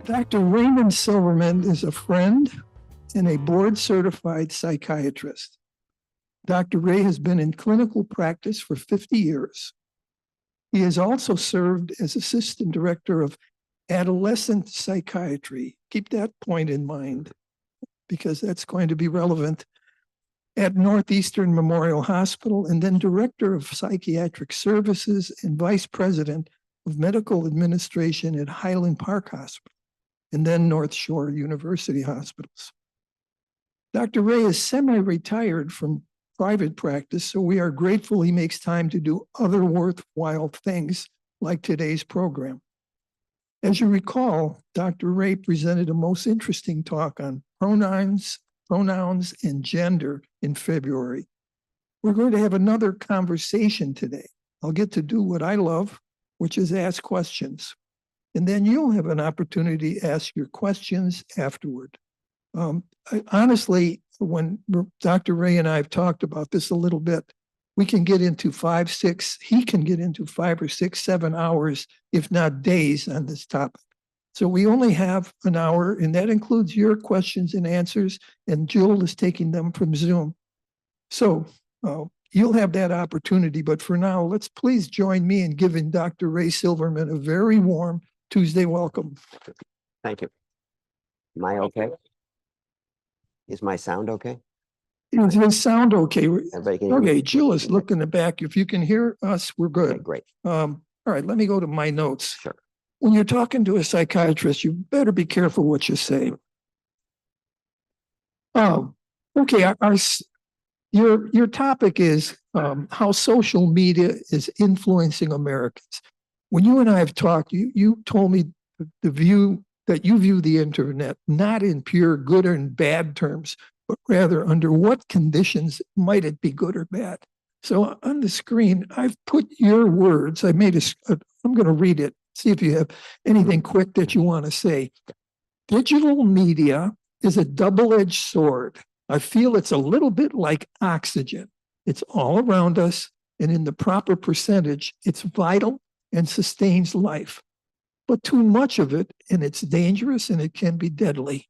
Dr. Raymond Silverman is a friend and a board-certified psychiatrist. Dr. Ray has been in clinical practice for 50 years. He has also served as assistant director of adolescent psychiatry. Keep that point in mind because that's going to be relevant at Northeastern Memorial Hospital, and then director of psychiatric services and vice president of medical administration at Highland Park Hospital, and then North Shore University Hospitals. Dr. Ray is semi-retired from private practice, so we are grateful he makes time to do other worthwhile things like today's program. As you recall, Dr. Ray presented a most interesting talk on pronouns, and gender in February. We're going to have another conversation today. I'll get to do what I love, which is ask questions. And then you'll have an opportunity to ask your questions afterward. Honestly, when Dr. Ray and I have talked about this a little bit, we can get into 5, 6, he can get into 5 or 6, 7 hours, if not days, on this topic. So we only have an hour, and that includes your questions and answers, and Jill is taking them from Zoom. So you'll have that opportunity, but for now, let's please join me in giving Dr. Ray Silverman a very warm Tuesday welcome. Thank you. Am I okay? Is my sound okay? Does it sound okay? Okay, Jill is looking in the back. If you can hear us, we're good. Okay, great. All right, let me go to my notes. Sure. When you're talking to a psychiatrist, you better be careful what you say. Okay, your topic is how social media is influencing Americans. When you and I have talked, you told me the view that you view the internet not in pure good and bad terms, but rather under what conditions might it be good or bad. So on the screen, I've put your words. I'm going to read it. See if you have anything quick that you want to say. Digital media is a double-edged sword. I feel it's a little bit like oxygen. It's all around us, and in the proper percentage, it's vital and sustains life. But too much of it, and it's dangerous, and it can be deadly.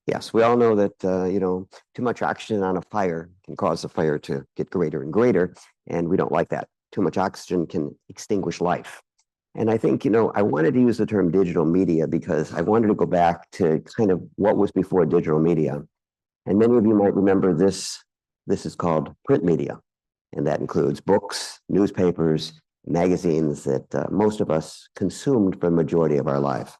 Yes, we all know that, too much oxygen on a fire can cause the fire to get greater and greater, and we don't like that. Too much oxygen can extinguish life. And I think, I wanted to use the term digital media because I wanted to go back to kind of what was before digital media. And many of you might remember this is called print media. And that includes books, newspapers, magazines that most of us consumed for the majority of our life.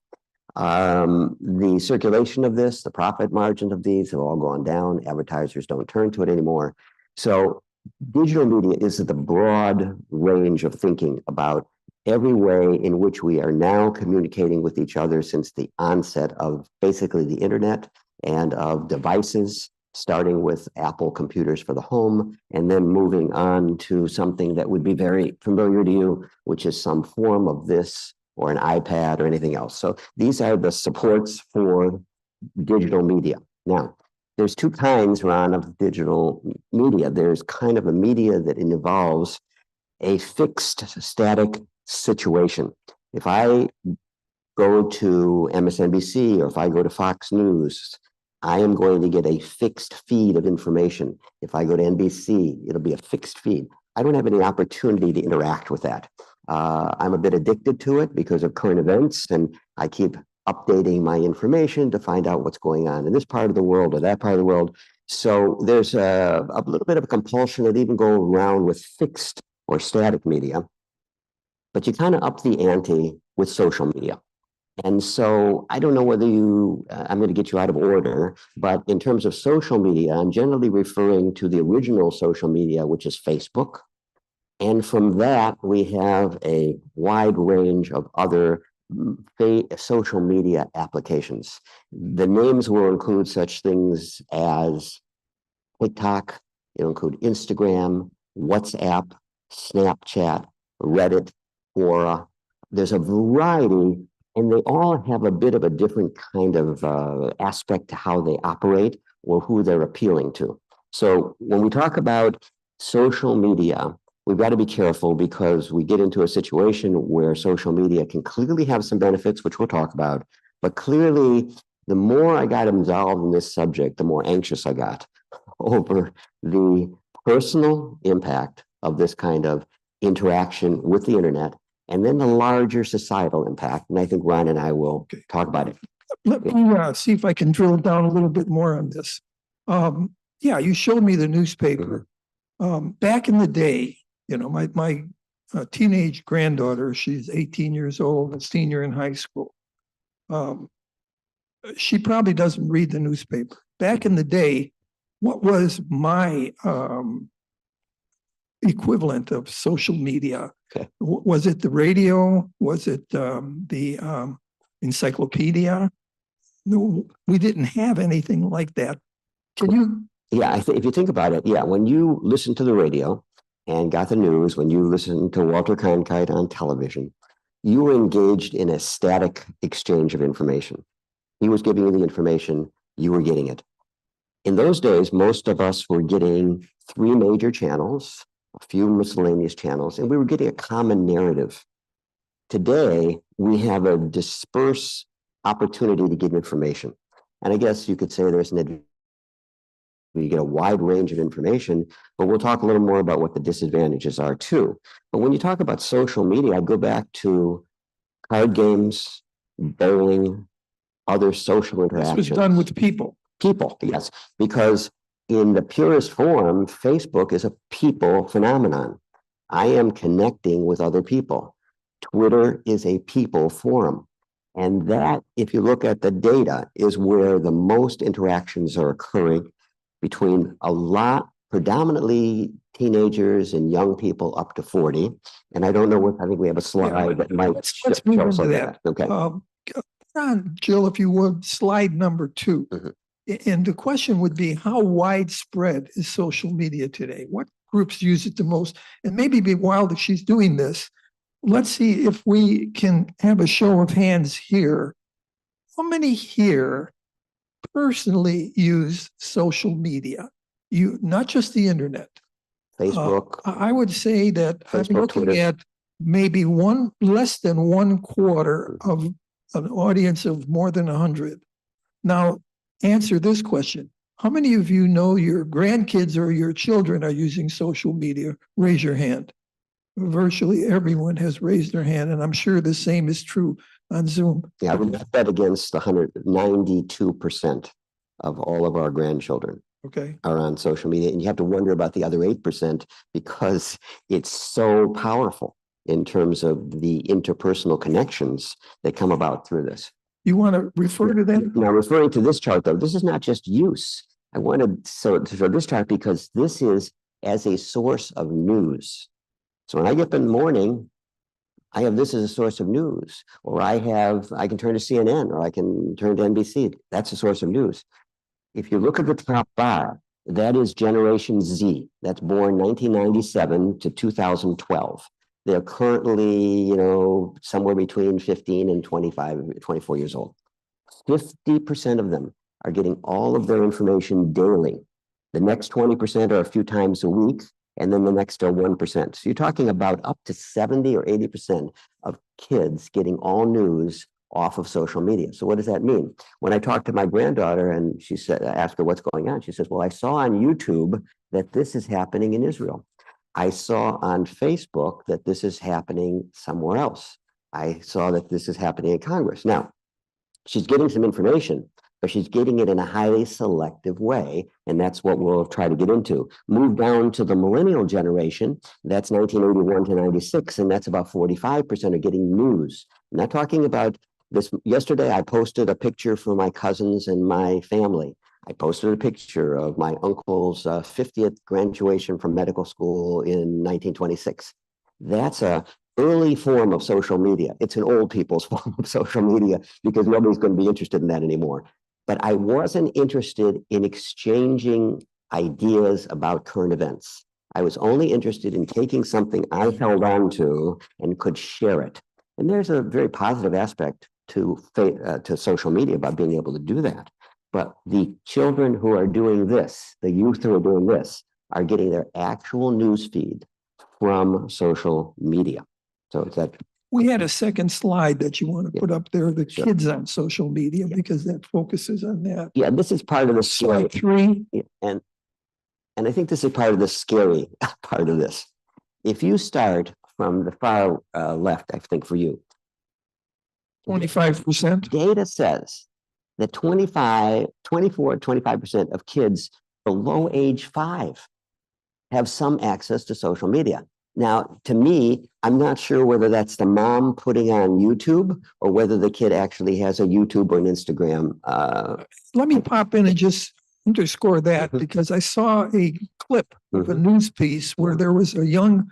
The circulation of this, the profit margin of these have all gone down. Advertisers don't turn to it anymore. So digital media is the broad range of thinking about every way in which we are now communicating with each other since the onset of basically the internet and of devices, starting with Apple computers for the home, and then moving on to something that would be very familiar to you, which is some form of this or an iPad or anything else. So these are the supports for digital media. Now, there's two kinds, Ron, of digital media. There's kind of a media that involves a fixed, static situation. If I go to MSNBC or if I go to Fox News, I am going to get a fixed feed of information. If I go to NBC, it'll be a fixed feed. I don't have any opportunity to interact with that. I'm a bit addicted to it because of current events, and I keep updating my information to find out what's going on in this part of the world or that part of the world. So there's a little bit of a compulsion that even go around with fixed or static media. But you kind of up the ante with social media. And so I don't know whether I'm going to get you out of order, but in terms of social media, I'm generally referring to the original social media, which is Facebook. And from that, we have a wide range of other social media applications. The names will include such things as TikTok, it'll include Instagram, WhatsApp, Snapchat, Reddit, Quora. There's a variety, and they all have a bit of a different kind of aspect to how they operate or who they're appealing to. So when we talk about social media, we've got to be careful because we get into a situation where social media can clearly have some benefits, which we'll talk about, But clearly, the more I got involved in this subject, the more anxious I got over the personal impact of this kind of interaction with the internet, and then the larger societal impact. And I think Ron and I will talk about it. Let me see if I can drill down a little bit more on this. Yeah, you showed me the newspaper. Back in the day, you know, my teenage granddaughter, she's 18 years old, a senior in high school. She probably doesn't read the newspaper. Back in the day, what was my equivalent of social media? Okay. Was it the radio? Was it the encyclopedia? No, we didn't have anything like that. Can you? Yeah, if you think about it, yeah, when you listen to the radio and got the news, when you listened to Walter Cronkite on television, you were engaged in a static exchange of information. He was giving you the information, you were getting it. In those days, most of us were getting 3 major channels, a few miscellaneous channels, and we were getting a common narrative. Today, we have a dispersed opportunity to get information. And I guess you could say there's an you get a wide range of information, but we'll talk a little more about what the disadvantages are too. But when you talk about social media, I go back to card games, bowling, other social interactions. This was done with people. People, yes, because in the purest form, Facebook is a people phenomenon. I am connecting with other people. Twitter is a people forum. And that, if you look at the data, is where the most interactions are occurring between a lot, predominantly teenagers and young people up to 40. And I don't know what, I think we have a slide that might let's show move us into that. Okay. Jill, if you would, slide number 2. And the question would be, how widespread is social media today? What groups use it the most? And maybe while she's doing this, let's see if we can have a show of hands here. How many here personally use social media? You, not just the internet. Facebook. I would say that Facebook, I'm looking Twitter. at maybe less than 1/4 of an audience of more than 100. Now, answer this question. How many of you know your grandkids or your children are using social media? Raise your hand. Virtually everyone has raised their hand, and I'm sure the same is true on Zoom. Yeah, I would bet against 192% of all of our grandchildren Okay. are on social media. And you have to wonder about the other 8% because it's so powerful in terms of the interpersonal connections that come about through this. You want to refer to that? Now, referring to this chart, though, this is not just use. I wanted to show this chart because this is as a source of news. So when I get up in the morning, I have this as a source of news, or I can turn to CNN, or I can turn to NBC. That's a source of news. If you look at the top bar, that is Generation Z. That's born 1997 to 2012. They're currently, somewhere between 15 and 25, 24 years old. 50% of them are getting all of their information daily. The next 20% are a few times a week, and then the next are 1%. So you're talking about up to 70 or 80% of kids getting all news off of social media. So what does that mean? When I talked to my granddaughter and she said, I asked her what's going on. She says, well, I saw on YouTube that this is happening in Israel. I saw on Facebook that this is happening somewhere else. I saw that this is happening in Congress. Now, she's getting some information, but she's getting it in a highly selective way. And that's what we'll try to get into. Move down to the millennial generation. That's 1981 to 96. And that's about 45% are getting news. I'm not talking about this. Yesterday, I posted a picture for my cousins and my family. I posted a picture of my uncle's 50th graduation from medical school in 1926. That's a early form of social media. It's an old people's form of social media because nobody's going to be interested in that anymore. But I wasn't interested in exchanging ideas about current events. I was only interested in taking something I held on to and could share it. And there's a very positive aspect to social media about being able to do that. But the children who are doing this, the youth who are doing this, are getting their actual news feed from social media. So it's that. We had a second slide that you want to Yeah. put up there, the Sure. kids on social media, because that focuses on that. Yeah, this is part of the scary, Slide 3, and I think this is part of the scary part of this. If you start from the far left, I think for you, 25%. data says that 25% of kids below age 5 have some access to social media. Now, to me, I'm not sure whether that's the mom putting on YouTube or whether the kid actually has a YouTube or an Instagram. Let me pop in and just underscore that, Mhm. because I saw a clip of a Mhm. news piece where there was a young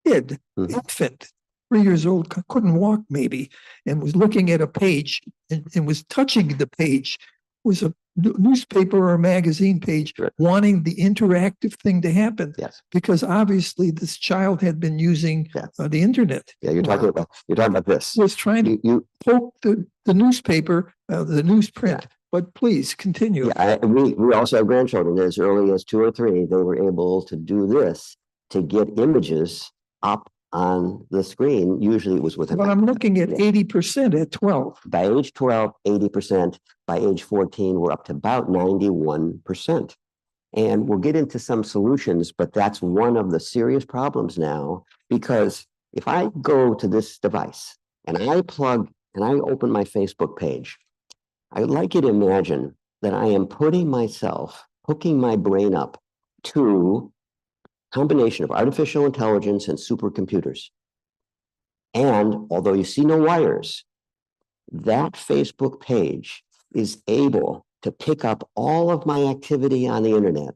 kid, Mhm. infant, 3 years old, couldn't walk maybe, and was looking at a page and was touching the page. Was a newspaper or a magazine page, Right. wanting the interactive thing to happen, Yes. because obviously this child had been using Yeah. The internet. Yeah, you're talking about this. Was trying to You poke the newspaper, the newsprint. Yeah. But please continue. Yeah, we also have grandchildren. As early as 2 or 3, they were able to do this to get images up on the screen. Usually it was within. But I'm looking at 80% at 12. By age 12, 80%. By age 14, we're up to about 91%. And we'll get into some solutions, but that's one of the serious problems now, because if I go to this device and I open my Facebook page, I would like you to imagine that I am hooking my brain up to a combination of artificial intelligence and supercomputers. And although you see no wires, that Facebook page is able to pick up all of my activity on the internet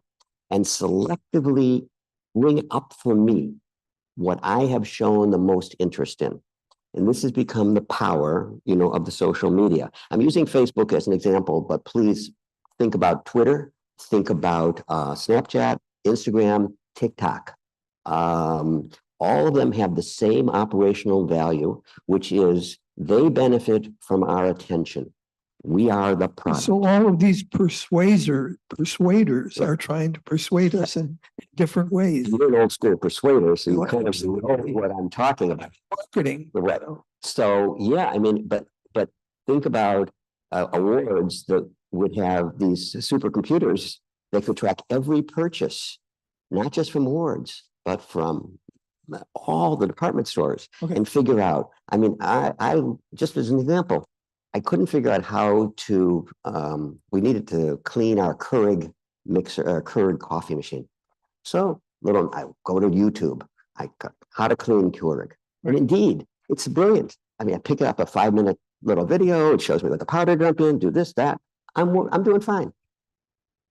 and selectively bring up for me what I have shown the most interest in. And this has become the power, of the social media. I'm using Facebook as an example, but please think about Twitter, think about Snapchat, Instagram, TikTok. All of them have the same operational value, which is they benefit from our attention. We are the product. So all of these persuaders Right. are trying to persuade us in different ways. You're an old school persuader, so you Well, kind of know absolutely. what I'm talking about. Marketing. Right. So yeah, I mean, but think about awards that would have these supercomputers that could track every purchase, not just from awards, but from all the department stores, Okay. and figure out. I mean, I just as an example, I couldn't figure out how to. We needed to clean our Keurig Keurig coffee machine. So I go to YouTube. I got how to clean Keurig, and indeed, it's brilliant. I mean, I pick up a 5-minute little video. It shows me what the powder dump in, do this, that. I'm doing fine.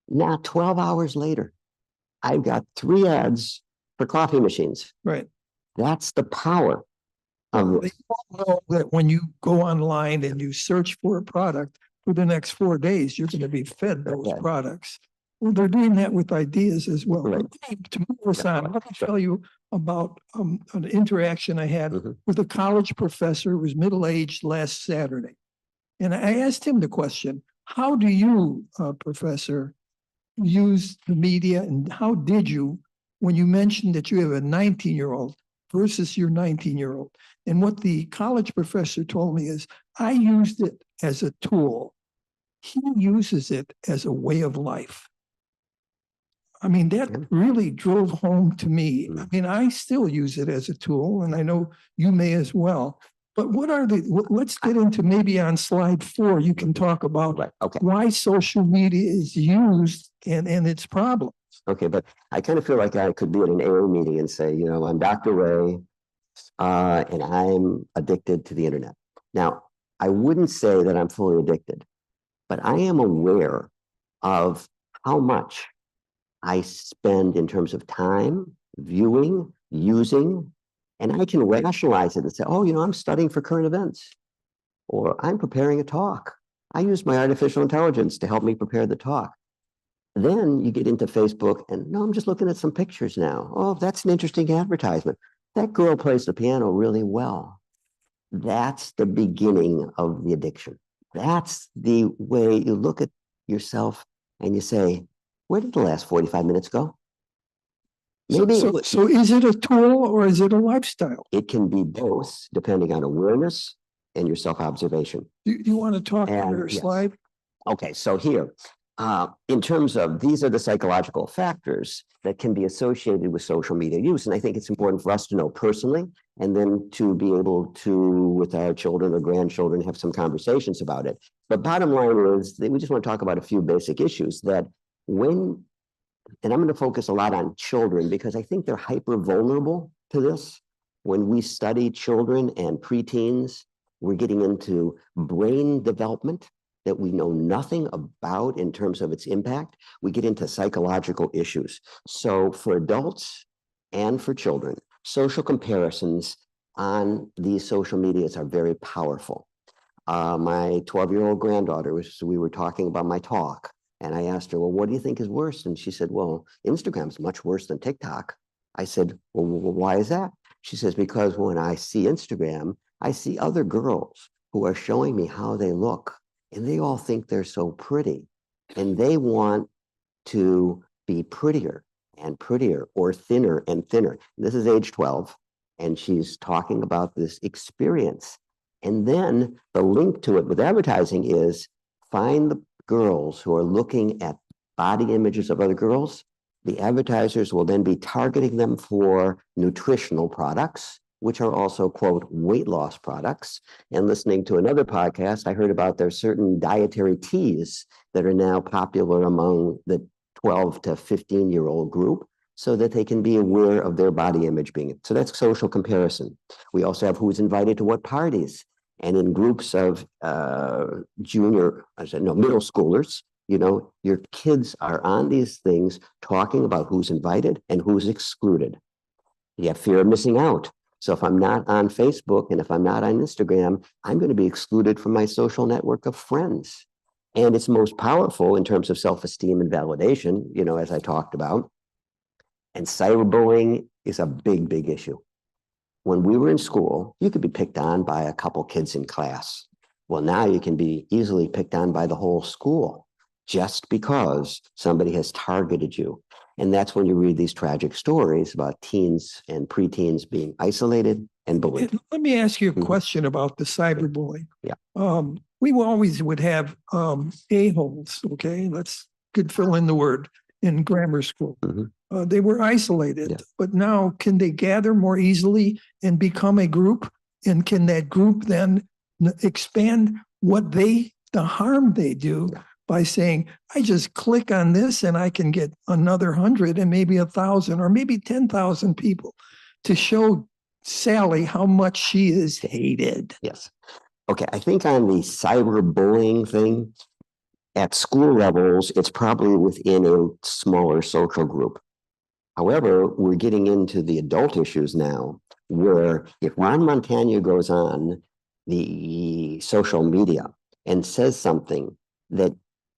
Now, 12 hours later, I've got 3 ads for coffee machines. Right. That's the power Well, of they all know that when you go online and you search for a product, for the next 4 days, you're going to be fed those Right. products. Well, they're doing that with ideas as well. Right. To move us on, let me tell you about an interaction I had Mhm. with a college professor who was middle-aged last Saturday. And I asked him the question, how do you, professor, use the media, and how did you, when you mentioned that you have a 19-year-old versus your 19-year-old? And what the college professor told me is, I used it as a tool. He uses it as a way of life. I mean, that Yeah. really drove home to me. Mm. I mean, I still use it as a tool, and I know you may as well. But let's get into, maybe on slide 4, you can talk about Right. Okay. why social media is used and its problems. Okay, but I kind of feel like I could be at an AA meeting and say, I'm Dr. Ray, and I'm addicted to the internet. Now, I wouldn't say that I'm fully addicted, but I am aware of how much I spend in terms of time, viewing, using, and I can rationalize it and say, oh, I'm studying for current events, or I'm preparing a talk. I use my artificial intelligence to help me prepare the talk. Then you get into Facebook and no, I'm just looking at some pictures now. Oh, that's an interesting advertisement. That girl plays the piano really well. That's the beginning of the addiction. That's the way you look at yourself and you say, where did the last 45 minutes go? Maybe So is it a tool or is it a lifestyle? it can be both, depending on awareness and your self-observation. Do you want to talk to And your yes. slide? Okay, so here, in terms of these are the psychological factors that can be associated with social media use. And I think it's important for us to know personally, and then to be able to, with our children or grandchildren, have some conversations about it. But bottom line is that we just want to talk about a few basic issues that when, and I'm going to focus a lot on children because I think they're hyper vulnerable to this. When we study children and preteens, we're getting into brain development that we know nothing about in terms of its impact. We get into psychological issues. So for adults and for children, social comparisons on these social medias are very powerful. My 12-year-old granddaughter, we were talking about my talk, and I asked her, well, what do you think is worse? And she said, well, Instagram's much worse than TikTok. I said, well, why is that? She says, because when I see Instagram, I see other girls who are showing me how they look, and they all think they're so pretty, and they want to be prettier and prettier or thinner and thinner. This is age 12, and she's talking about this experience. And then the link to it with advertising is find the girls who are looking at body images of other girls. The advertisers will then be targeting them for nutritional products, which are also, quote, weight loss products. And listening to another podcast, I heard about there's certain dietary teas that are now popular among the 12 to 15-year-old group so that they can be aware of their body image being. So that's social comparison. We also have who's invited to what parties. And in groups of middle schoolers, you know, your kids are on these things talking about who's invited and who's excluded. You have fear of missing out. So if I'm not on Facebook and if I'm not on Instagram, I'm going to be excluded from my social network of friends. And it's most powerful in terms of self-esteem and validation, you know, as I talked about. And cyberbullying is a big, big issue. When we were in school, you could be picked on by a couple kids in class. Well, now you can be easily picked on by the whole school just because somebody has targeted you. And that's when you read these tragic stories about teens and preteens being isolated and bullied. Let me ask you a question about the cyberbullying. Yeah. We always would have a-holes, okay? Could fill in the word in grammar school. They were isolated, Yeah. but now can they gather more easily and become a group? And can that group then expand the harm they do by saying, I just click on this and I can get another 100 and maybe 1,000 or maybe 10,000 people to show Sally how much she is hated. Yes. Okay, I think on the cyberbullying thing, at school levels, it's probably within a smaller social group. However, we're getting into the adult issues now, where if Ron Montagna goes on the social media and says something that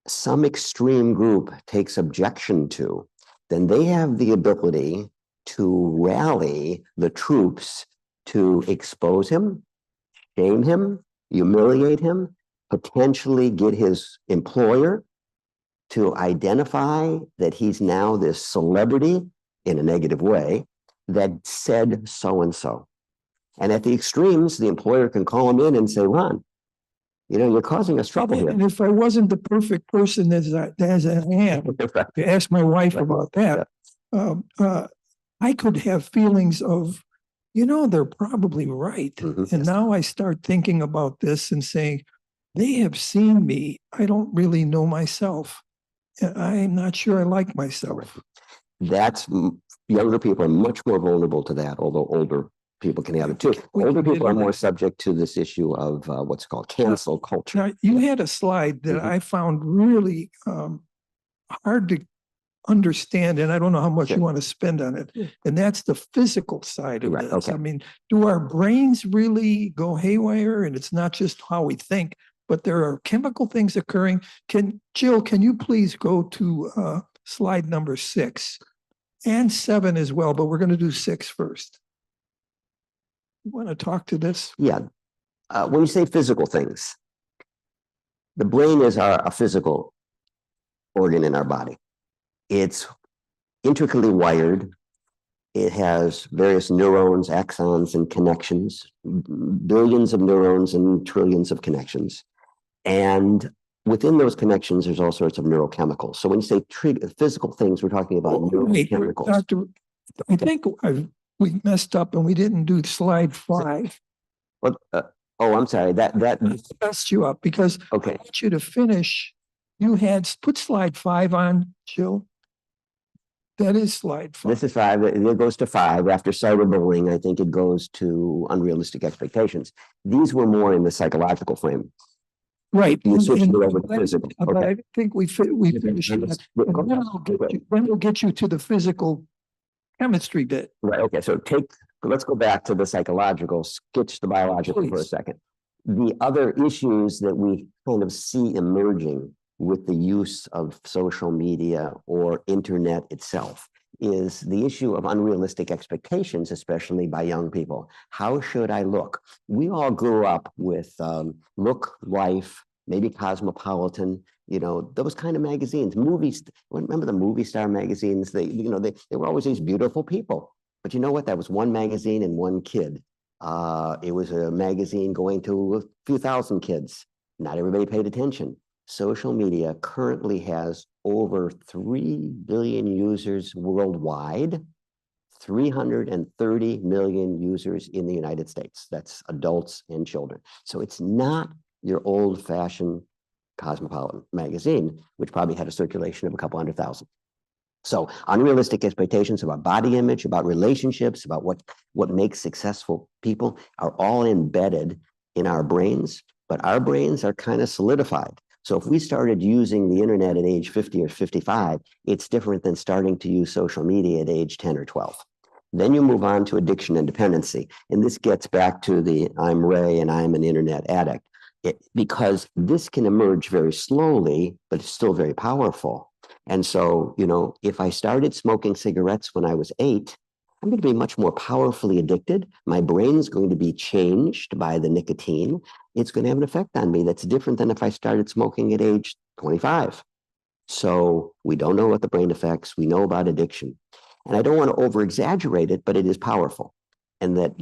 some extreme group takes objection to, then they have the ability to rally the troops to expose him, shame him, humiliate him, potentially get his employer to identify that he's now this celebrity in a negative way that said so-and-so. And at the extremes, the employer can call him in and say, Ron, you know, you're causing us trouble here. And if I wasn't the perfect person as I am, to ask my wife about that, I could have feelings of, you know, they're probably right. And now I start thinking about this and saying, they have seen me. I don't really know myself. I'm not sure I like myself. That's younger people are much more vulnerable to that, although older people can have it too. Older people are more subject to this issue of what's called cancel culture. Now, you had a slide that I found really hard to understand, and I don't know how much you want to spend on it. And that's the physical side of this. Okay. I mean, do our brains really go haywire? And it's not just how we think, but there are chemical things occurring. Jill, can you please go to slide number 6 and 7 as well, but we're going to do 6 first. You want to talk to this? Yeah. When you say physical things, the brain is a physical organ in our body. It's intricately wired It has various neurons, axons, and connections, billions of neurons and trillions of connections. And within those connections, there's all sorts of neurochemicals. So when you say physical things, we're talking about Wait, neurochemicals. Doctor, I think we messed up and we didn't do slide 5. Well, I'm sorry. That Messed you up because I okay. want you to finish. You had put slide 5 on, Jill. That is slide 5. This is 5. It goes to 5 after cyberbullying. I think it goes to unrealistic expectations. These were more in the psychological frame. Right. You switched it over to physical. But Okay. I think we finished that. And then we'll get you to the physical chemistry bit. Right. Okay. So let's go back to the psychological, sketch the biological for a second. The other issues that we kind of see emerging with the use of social media or internet itself is the issue of unrealistic expectations, especially by young people. How should I look? We all grew up with Look, Life, maybe Cosmopolitan, those kind of magazines. Movies. Remember the movie star magazines? They were always these beautiful people. But you know what? That was one magazine and one kid. It was a magazine going to a few thousand kids. Not everybody paid attention. Social media currently has over 3 billion users worldwide, 330 million users in the United States. That's adults and children. So it's not your old-fashioned Cosmopolitan magazine, which probably had a circulation of a couple 100,000. So unrealistic expectations about body image, about relationships, about what makes successful people are all embedded in our brains, but our brains are kind of solidified. So if we started using the internet at age 50 or 55, it's different than starting to use social media at age 10 or 12. Then you move on to addiction and dependency. And this gets back to the I'm Ray and I'm an internet addict. Because this can emerge very slowly, but it's still very powerful. And so, if I started smoking cigarettes when I was 8, I'm going to be much more powerfully addicted. My brain's going to be changed by the nicotine. It's going to have an effect on me that's different than if I started smoking at age 25. So we don't know what the brain affects. We know about addiction. And I don't want to over exaggerate it, but it is powerful. And that,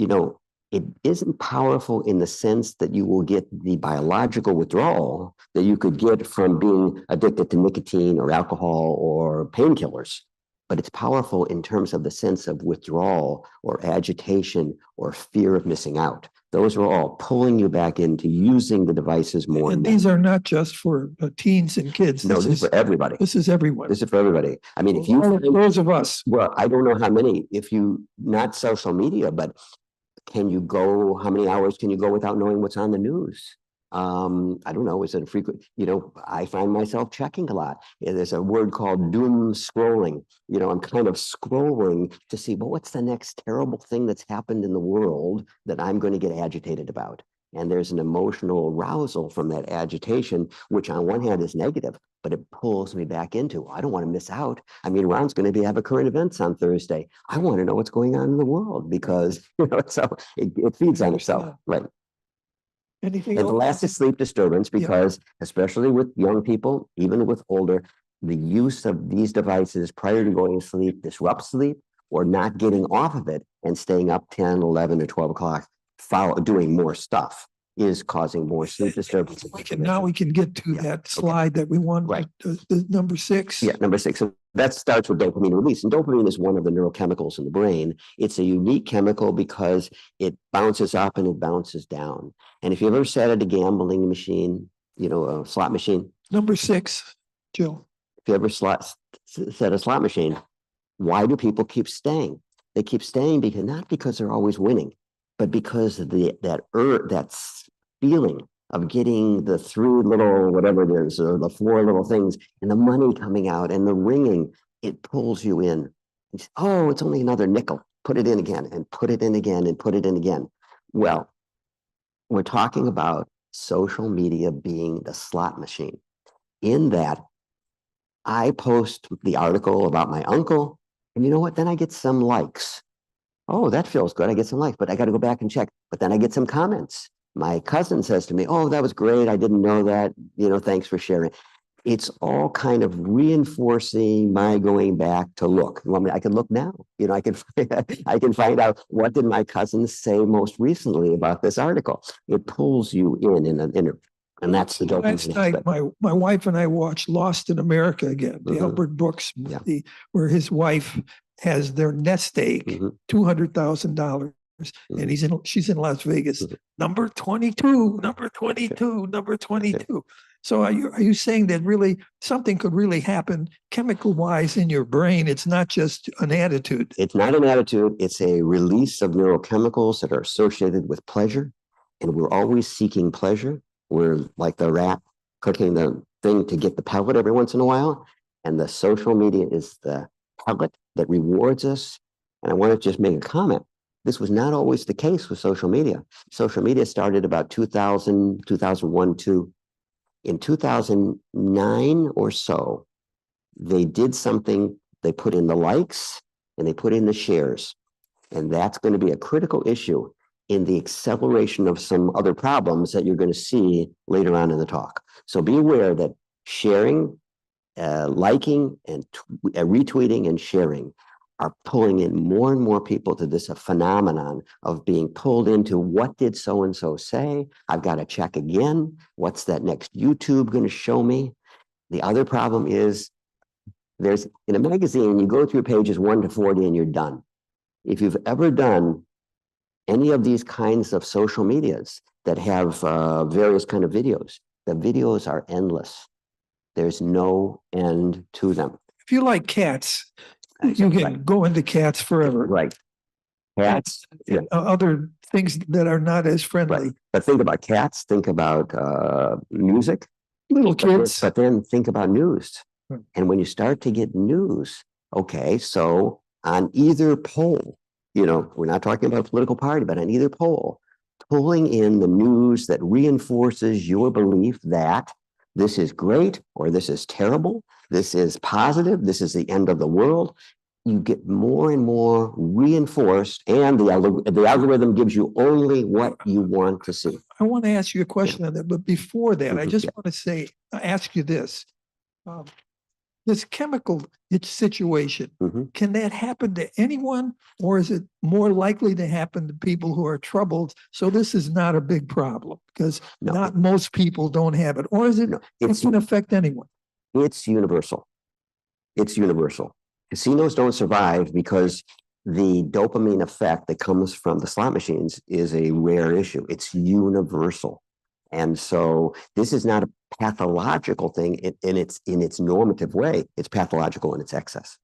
it isn't powerful in the sense that you will get the biological withdrawal that you could get from being addicted to nicotine or alcohol or painkillers. But it's powerful in terms of the sense of withdrawal or agitation or fear of missing out. Those are all pulling you back into using the devices more. And these are not just for teens and kids. No, this is for everybody. This is everyone. This is for everybody. I mean, if you those of us. Well, I don't know how many. If you not social media, but can you go? How many hours can you go without knowing what's on the news? I don't know. Is it a frequent? I find myself checking a lot. There's a word called doom scrolling. I'm kind of scrolling to see, well, what's the next terrible thing that's happened in the world that I'm going to get agitated about? And there's an emotional arousal from that agitation, which on one hand is negative, but it pulls me back into, I don't want to miss out. I mean, Ron's going to have a current events on Thursday. I want to know what's going on in the world because, so it feeds on itself, right? Anything and the last is sleep disturbance, because especially with young people, even with older, the use of these devices prior to going to sleep disrupts sleep, or not getting off of it and staying up 10, 11, or 12 o'clock, doing more stuff is causing more sleep disturbance. Now we can get to that slide that we want, right? The number 6. Yeah, number 6. So that starts with dopamine release. And dopamine is one of the neurochemicals in the brain. It's a unique chemical because it bounces up and it bounces down. And if you've ever sat at a gambling machine, a slot machine. Number 6, Jill. If you ever sat a slot machine, why do people keep staying? They keep staying not because they're always winning, but because of that feeling of getting the 3 little whatever it is, or the 4 little things, and the money coming out and the ringing, it pulls you in. Say, oh, it's only another nickel. Put it in again, and put it in again, and put it in again. Well, we're talking about social media being the slot machine. In that, I post the article about my uncle, and you know what? Then I get some likes. Oh, that feels good. I get some likes, but I got to go back and check. But then I get some comments. My cousin says to me, oh, that was great. I didn't know that. Thanks for sharing. it's all kind of reinforcing my going back to look. Well, I mean, I can look now. You know, I can I can find out what did my cousins say most recently about this article. It pulls you in and that's the Last dopamine night, aspect. my wife and I watched Lost in America again, the Mhm. Albert Brooks Yeah. movie, where his wife has their nest egg, Mhm. $200,000, and she's in Las Vegas. Mhm. Number 22, number 22, number 22. So are you saying that really something could really happen chemical wise in your brain? It's not just an attitude. It's not an attitude, it's a release of neurochemicals that are associated with pleasure. And we're always seeking pleasure. We're like the rat cooking the thing to get the pellet every once in a while. And the social media is the pellet that rewards us. And I want to just make a comment. This was not always the case with social media. Social media started about 2000, 2001, 2. In 2009 or so, they did something, they put in the likes and they put in the shares. And that's going to be a critical issue in the acceleration of some other problems that you're going to see later on in the talk. So be aware that sharing, liking, and retweeting and sharing are pulling in more and more people to this phenomenon of being pulled into what did so-and-so say? I've got to check again. What's that next YouTube going to show me? The other problem is there's in a magazine, you go through pages 1 to 40 and you're done. If you've ever done any of these kinds of social medias that have various kind of videos, the videos are endless. There's no end to them. If you like cats, you can Right. go into cats forever. Right. Cats. And other things that are not as friendly. Right. But think about cats, think about music. Little kids. But then think about news. Right. And when you start to get news, okay, so on either pole, you know, we're not talking about a political party, but on either pole, pulling in the news that reinforces your belief that this is great or this is terrible, this is positive, this is the end of the world, you get more and more reinforced, and the algorithm gives you only what you want to see. I want to ask you a question on that, but before that, I just Yeah. want to ask you this. This chemical situation, can that happen to anyone, or is it more likely to happen to people who are troubled? So this is not a big problem because not most people don't have it, or is it? It can affect anyone. It's universal. It's universal. Casinos don't survive because the dopamine effect that comes from the slot machines is a rare issue. It's universal. And so this is not a pathological thing in its normative way. It's pathological in its excess.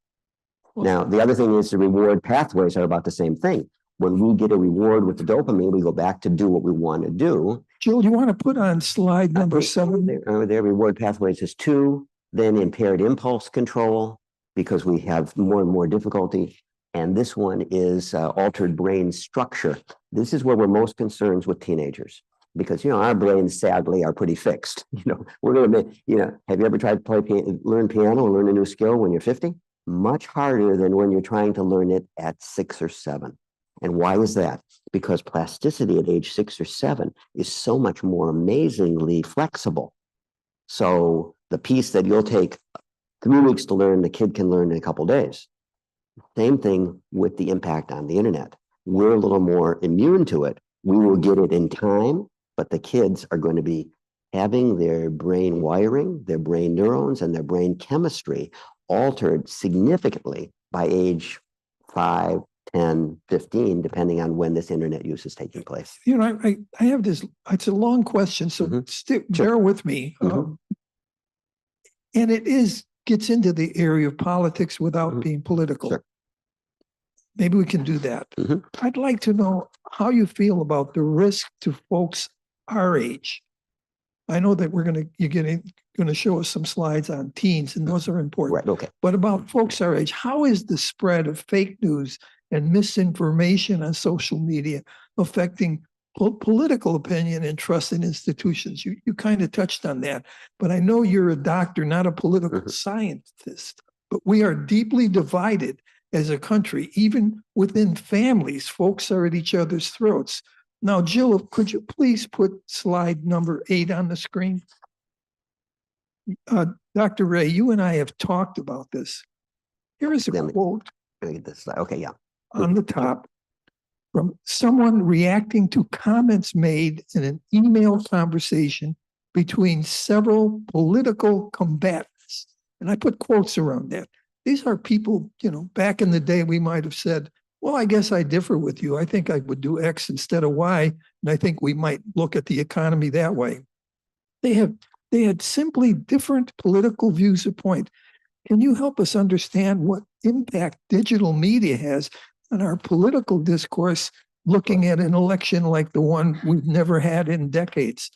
Now, the other thing is the reward pathways are about the same thing. When we get a reward with the dopamine, we go back to do what we want to do. Jill, you want to put on slide number 7? Their reward pathways is 2, then impaired impulse control, because we have more and more difficulty. And this one is altered brain structure. This is where we're most concerned with teenagers. Because, you know, our brains sadly are pretty fixed. You know, we're going to be, you know, have you ever tried to learn piano or learn a new skill when you're 50? Much harder than when you're trying to learn it at 6 or 7. And why is that? Because plasticity at age 6 or 7 is so much more amazingly flexible. So the piece that you'll take 3 weeks to learn, the kid can learn in a couple of days. Same thing with the impact on the internet. We're a little more immune to it. We will get it in time, but the kids are going to be having their brain wiring, their brain neurons, and their brain chemistry altered significantly by age 5, 10, 15, depending on when this internet use is taking place. You know, I have this, it's a long question, so bear with me. And it gets into the area of politics without being political. Sure. Maybe we can do that. I'd like to know how you feel about the risk to folks our age. I know that you're going to show us some slides on teens, and those are important. Right, okay. But about folks our age, how is the spread of fake news and misinformation on social media affecting political opinion and trust in institutions? You kind of touched on that, but I know you're a doctor, not a political scientist. But we are deeply divided as a country, even within families. Folks are at each other's throats. Now, Jill, could you please put slide number 8 on the screen? Dr. Ray, you and I have talked about this. Here is a Let me- quote Let me get this slide. Okay, yeah. on the top from someone reacting to comments made in an email conversation between several political combatants. And I put quotes around that. These are people, back in the day, we might have said, well, I guess I differ with you. I think I would do X instead of Y. And I think we might look at the economy that way. They had simply different political views of point. Can you help us understand what impact digital media has on our political discourse, looking at an election like the one we've never had in decades?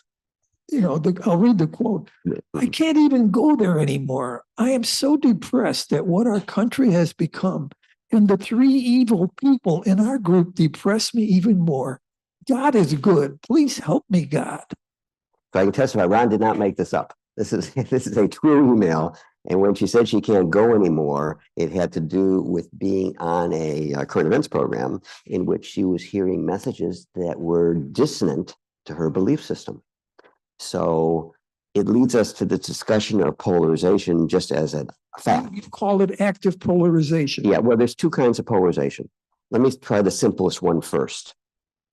I'll read the quote. I can't even go there anymore. I am so depressed at what our country has become. And the three evil people in our group depress me even more. God is good. Please help me, God. So I can testify, Ron did not make this up. This is a true email. And when she said she can't go anymore, it had to do with being on a current events program in which she was hearing messages that were dissonant to her belief system. So it leads us to the discussion of polarization just as a fact. You call it active polarization. Yeah, well, there's two kinds of polarization. Let me try the simplest one first.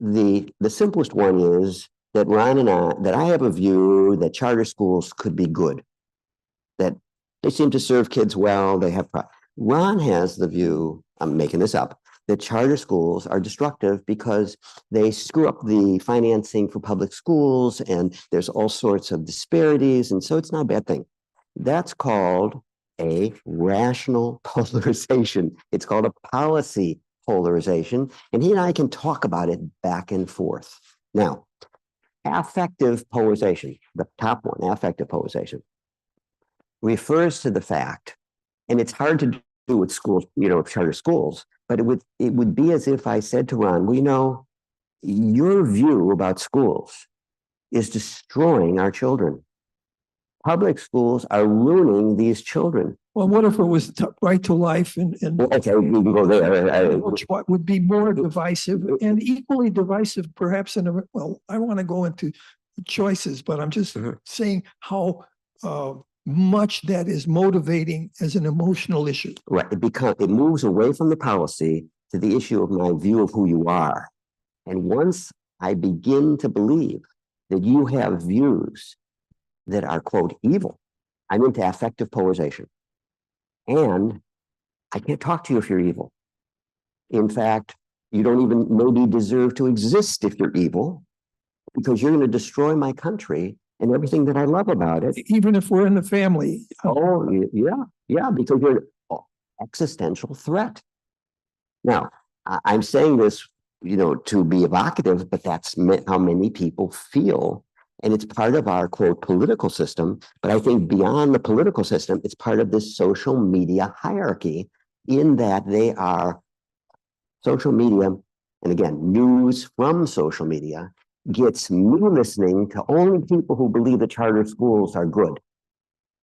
The simplest one is that I have a view that charter schools could be good, that they seem to serve kids well. Ron has the view, I'm making this up, that charter schools are destructive because they screw up the financing for public schools and there's all sorts of disparities. And so it's not a bad thing. That's called a rational polarization. It's called a policy polarization. And he and I can talk about it back and forth. Now, affective polarization, the top one, affective polarization, refers to the fact, and it's hard to do with schools, charter schools, but it would be as if I said to Ron, well, your view about schools is destroying our children. Public schools are ruining these children. Well, what if it was right to life and Well, okay, we can go there. which what would be more divisive and equally divisive, perhaps I want to go into choices, but I'm just saying how much that is motivating as an emotional issue. Right. It moves away from the policy to the issue of my view of who you are. And once I begin to believe that you have views that are, quote, evil, I'm into affective polarization. And I can't talk to you if you're evil. In fact, you don't even maybe deserve to exist if you're evil, because you're going to destroy my country and everything that I love about it. Even if we're in the family. Oh, yeah, because you're an existential threat. Now, I'm saying this, to be evocative, but that's how many people feel. And it's part of our, quote, political system. But I think beyond the political system, it's part of this social media hierarchy in that they are social media. And again, news from social media gets me listening to only people who believe that charter schools are good.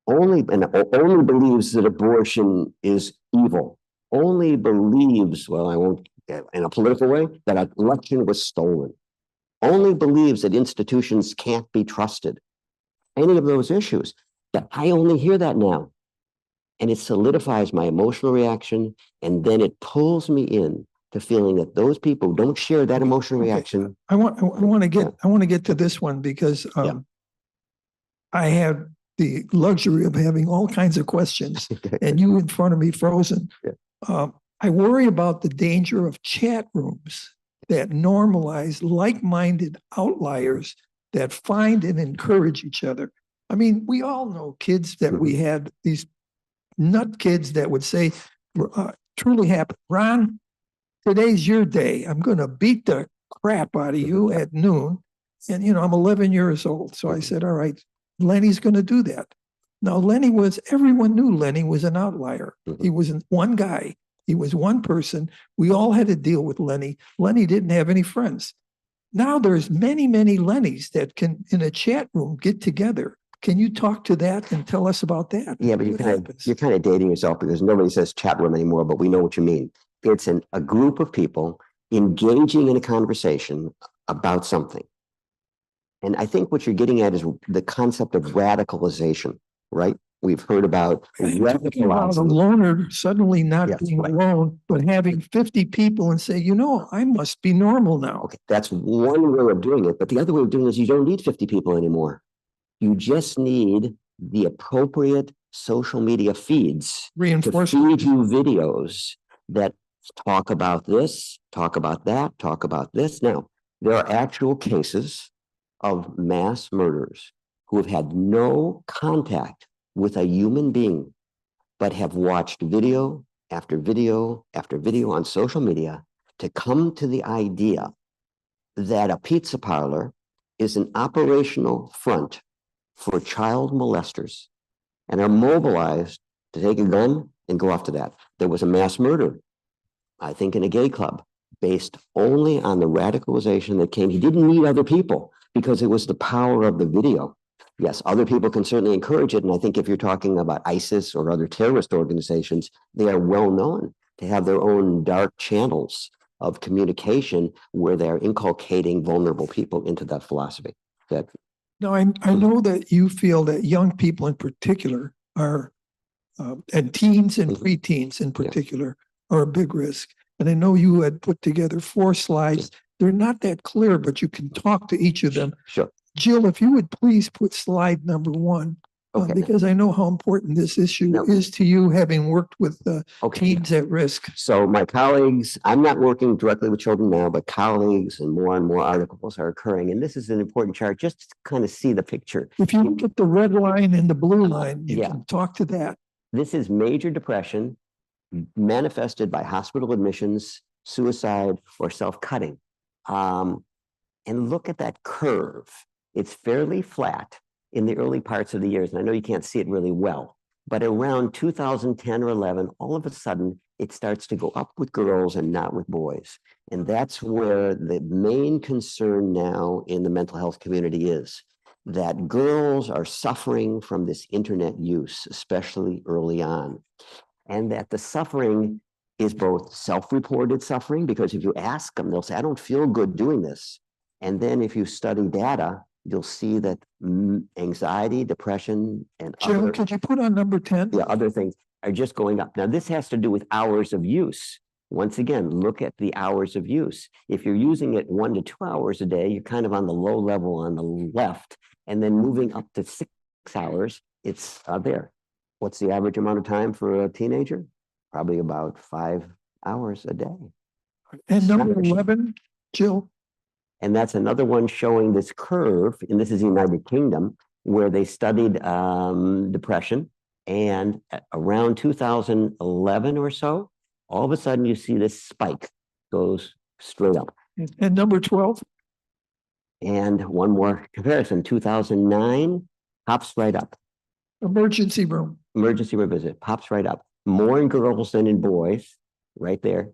Only believes that abortion is evil. Only believes, well, I won't, in a political way, that an election was stolen. Only believes that institutions can't be trusted. Any of those issues. That I only hear that now. And it solidifies my emotional reaction. And then it pulls me in to feeling that those people don't share that emotional reaction. I want to get to this one because I have the luxury of having all kinds of questions and you in front of me frozen. I worry about the danger of chat rooms that normalize like-minded outliers that find and encourage each other. I mean, we all know kids that we had, these nut kids that would say, truly happy, Ron, today's your day. I'm going to beat the crap out of you at noon. And, I'm 11 years old. So I said, all right, Lenny's going to do that. Now, everyone knew Lenny was an outlier. He wasn't one guy. He was one person. We all had to deal with Lenny. Lenny didn't have any friends. Now there's many, many Lennys that can, in a chat room, get together. Can you talk to that and tell us about that? Yeah, but you're kind of dating yourself because nobody says chat room anymore, but we know what you mean. It's a group of people engaging in a conversation about something. And I think what you're getting at is the concept of radicalization, right? We've heard about I'm talking about a radicalizing. loner suddenly not Yes, being right. alone, but having 50 people and say, I must be normal now. Okay, that's one way of doing it. But the other way of doing it is you don't need 50 people anymore. You just need the appropriate social media feeds to Reinforcement. feed you videos that talk about this, talk about that, talk about this. Now, there are actual cases of mass murderers who have had no contact with a human being, but have watched video after video after video on social media to come to the idea that a pizza parlor is an operational front for child molesters and are mobilized to take a gun and go after that. There was a mass murder, I think, in a gay club based only on the radicalization that came. He didn't need other people because it was the power of the video. Yes, other people can certainly encourage it. And I think if you're talking about ISIS or other terrorist organizations, they are well known to have their own dark channels of communication where they're inculcating vulnerable people into that philosophy. That Now, I know that you feel that young people in particular are, and teens and preteens in particular, are a big risk. And I know you had put together 4 slides. They're not that clear, but you can talk to each of them. Sure. Jill, if you would please put slide number 1, Okay. because I know how important this issue No. is to you, having worked with Okay. teens at risk. So my colleagues, I'm not working directly with children now, but colleagues and more articles are occurring. And this is an important chart just to kind of see the picture. If you look at the red line and the blue line, you Yeah. can talk to that. This is major depression manifested by hospital admissions, suicide, or self-cutting. And look at that curve. It's fairly flat in the early parts of the years. And I know you can't see it really well, but around 2010 or 11, all of a sudden, it starts to go up with girls and not with boys. And that's where the main concern now in the mental health community is, that girls are suffering from this internet use, especially early on. And that the suffering is both self-reported suffering, because if you ask them, they'll say, I don't feel good doing this. And then if you study data, you'll see that anxiety, depression, and Jill, could you put on number 10? other things are just going up. Now, this has to do with hours of use. Once again, look at the hours of use. If you're using it 1 to 2 hours a day, you're kind of on the low level on the left, and then moving up to 6 hours, it's there. What's the average amount of time for a teenager? Probably about 5 hours a day. And number 11, Jill? And that's another one showing this curve, and this is the United Kingdom, where they studied depression. And around 2011 or so, all of a sudden you see this spike goes straight up. And number 12? And one more comparison, 2009 pops right up. Emergency room. Emergency room visit pops right up. More in girls than in boys, right there.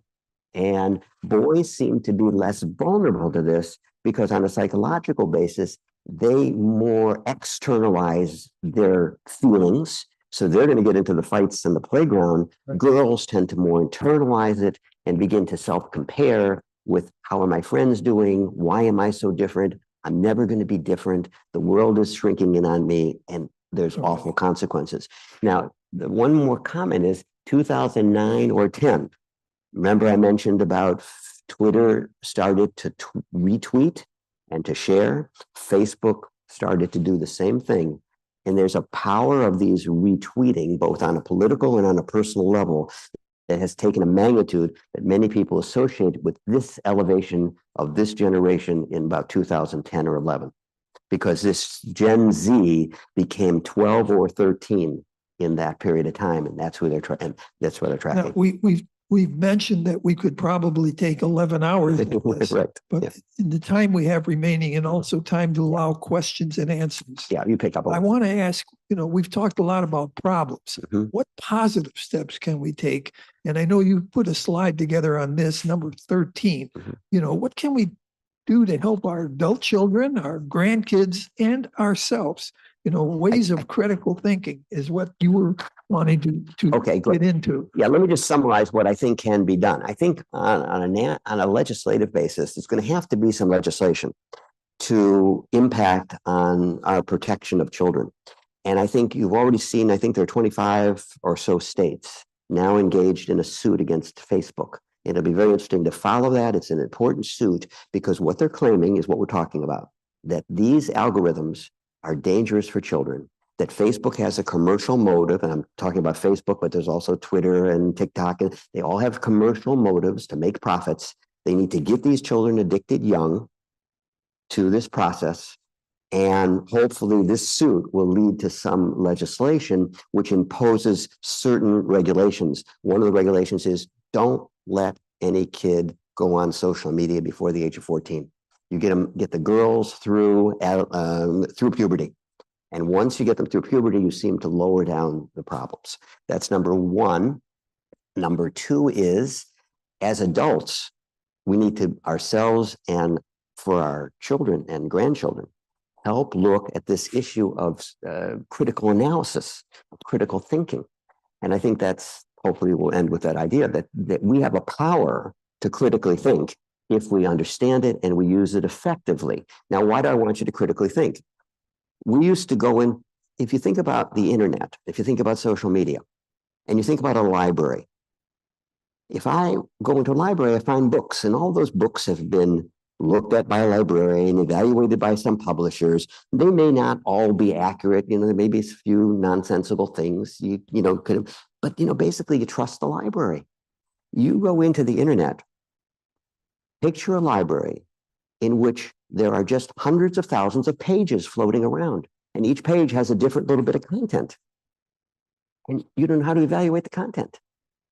And boys seem to be less vulnerable to this because on a psychological basis, they more externalize their feelings. So they're going to get into the fights in the playground. Right. Girls tend to more internalize it and begin to self-compare with how are my friends doing? Why am I so different? I'm never going to be different. The world is shrinking in on me, and there's awful consequences. Now, the one more comment is 2009 or 10. Remember I mentioned about Twitter started to retweet and to share. Facebook started to do the same thing. And there's a power of these retweeting, both on a political and on a personal level, that has taken a magnitude that many people associate with this elevation of this generation in about 2010 or 11. Because this Gen Z became 12 or 13 in that period of time. And that's who they're trying. That's where they're tracking. Now, we've mentioned that we could probably take 11 hours with this, Correct. but in the time we have remaining, and also time to allow questions and answers. Yeah, you pick up on I want to ask, we've talked a lot about problems. Mhm. What positive steps can we take? And I know you put a slide together on this, number 13. Mhm. What can we do to help our adult children, our grandkids, and ourselves? Ways of critical thinking is what you were wanting to Okay, good. get into. Yeah, let me just summarize what I think can be done. I think on a legislative basis, there's going to have to be some legislation to impact on our protection of children. And I think you've already seen, I think there are 25 or so states now engaged in a suit against Facebook. It'll be very interesting to follow that. It's an important suit because what they're claiming is what we're talking about, that these algorithms are dangerous for children, that Facebook has a commercial motive, and I'm talking about Facebook, but there's also Twitter and TikTok, and they all have commercial motives to make profits. They need to get these children addicted young to this process. And hopefully this suit will lead to some legislation which imposes certain regulations. One of the regulations is don't let any kid go on social media before the age of 14. You get the girls through puberty. And once you get them through puberty, you seem to lower down the problems. That's number one. Number two is, as adults, we need to ourselves and for our children and grandchildren, help look at this issue of critical analysis, of critical thinking. And I think that's, hopefully we'll end with that idea that we have a power to critically think if we understand it and we use it effectively. Now, why do I want you to critically think? We used to go in, if you think about the internet, if you think about social media, and you think about a library, if I go into a library, I find books, and all those books have been looked at by a librarian, evaluated by some publishers. They may not all be accurate. There may be a few nonsensical things but basically you trust the library. You go into the internet, picture a library in which there are just hundreds of thousands of pages floating around, and each page has a different little bit of content. And you don't know how to evaluate the content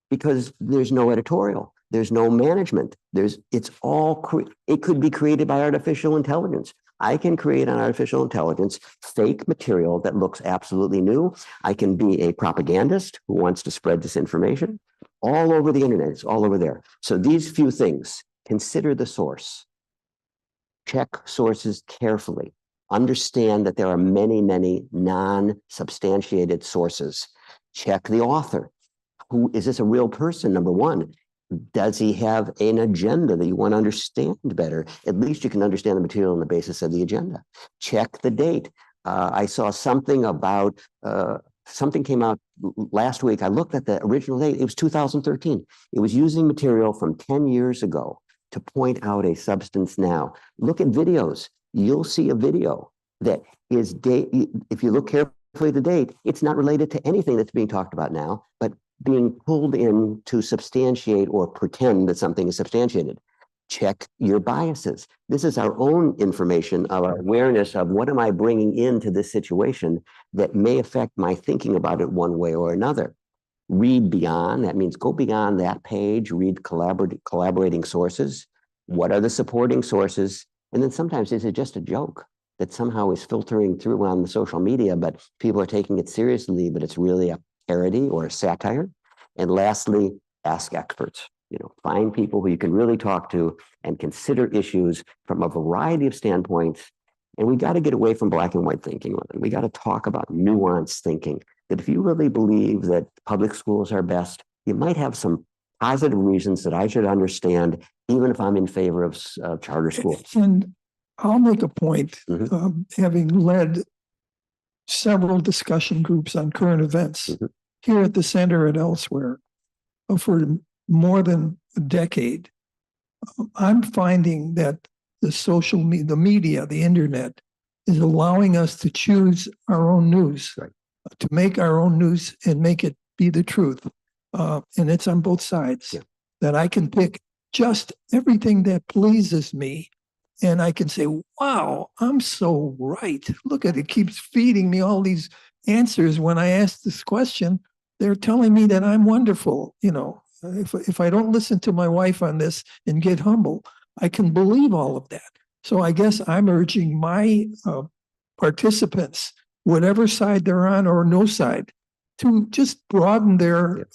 because there's no editorial. There's no management. It could be created by artificial intelligence. I can create on artificial intelligence fake material that looks absolutely new. I can be a propagandist who wants to spread disinformation all over the internet. It's all over there. So these few things, consider the source. Check sources carefully. Understand that there are many, many non-substantiated sources. Check the author. Who is this a real person? Number one. Does he have an agenda that you want to understand better? At least you can understand the material on the basis of the agenda. Check the date. I saw something about, something came out last week. I looked at the original date. It was 2013. It was using material from 10 years ago to point out a substance now. Look at videos. You'll see a video that is, if you look carefully at the date, it's not related to anything that's being talked about now, but being pulled in to substantiate or pretend that something is substantiated. Check your biases. This is our own information, our awareness of what am I bringing into this situation that may affect my thinking about it one way or another. Read beyond, that means go beyond that page, read collaborating sources. What are the supporting sources? And then sometimes is it just a joke that somehow is filtering through on the social media, but people are taking it seriously, but it's really a parody or a satire. And lastly, ask experts. Find people who you can really talk to and consider issues from a variety of standpoints. And we got to get away from black and white thinking. We got to talk about nuanced thinking. That if you really believe that public schools are best, you might have some positive reasons that I should understand, even if I'm in favor of charter schools. And I'll make a point, having led several discussion groups on current events here at the center and elsewhere for more than a decade. I'm finding that the media, the internet, is allowing us to choose our own news, to make our own news and make it be the truth. And it's on both sides, that I can pick just everything that pleases me. And I can say, wow, I'm so right. Look at it, keeps feeding me all these answers. When I ask this question, they're telling me that I'm wonderful. If I don't listen to my wife on this and get humble, I can believe all of that. So I guess I'm urging my participants, whatever side they're on or no side, to just broaden their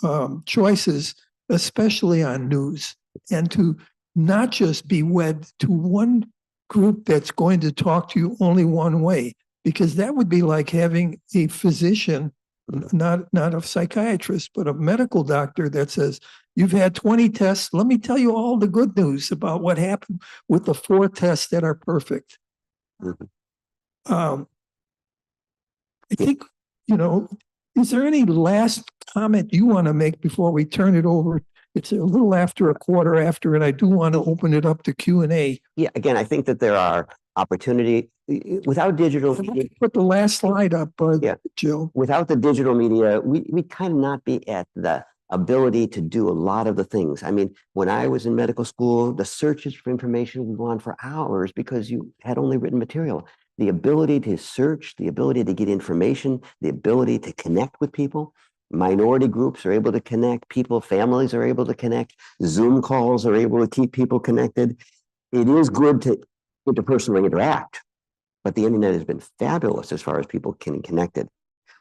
choices, especially on news, and to not just be wed to one group that's going to talk to you only one way, because that would be like having a physician, not a psychiatrist, but a medical doctor that says, you've had 20 tests. Let me tell you all the good news about what happened with the 4 tests that are perfect. I think you know, is there any last comment you want to make before we turn it over? It's a little after 1/4 after, and I do want to open it up to Q&A. Yeah, again, I think that there are opportunity without digital media. Put the last slide up, Yeah. Jill. Without the digital media, we kind of not be at the ability to do a lot of the things. I mean, when I was in medical school, the searches for information would go on for hours because you had only written material. The ability to search, the ability to get information, the ability to connect with people. Minority groups are able to connect, people, families are able to connect, Zoom calls are able to keep people connected. It is good to interpersonally interact, but the internet has been fabulous as far as people getting connected.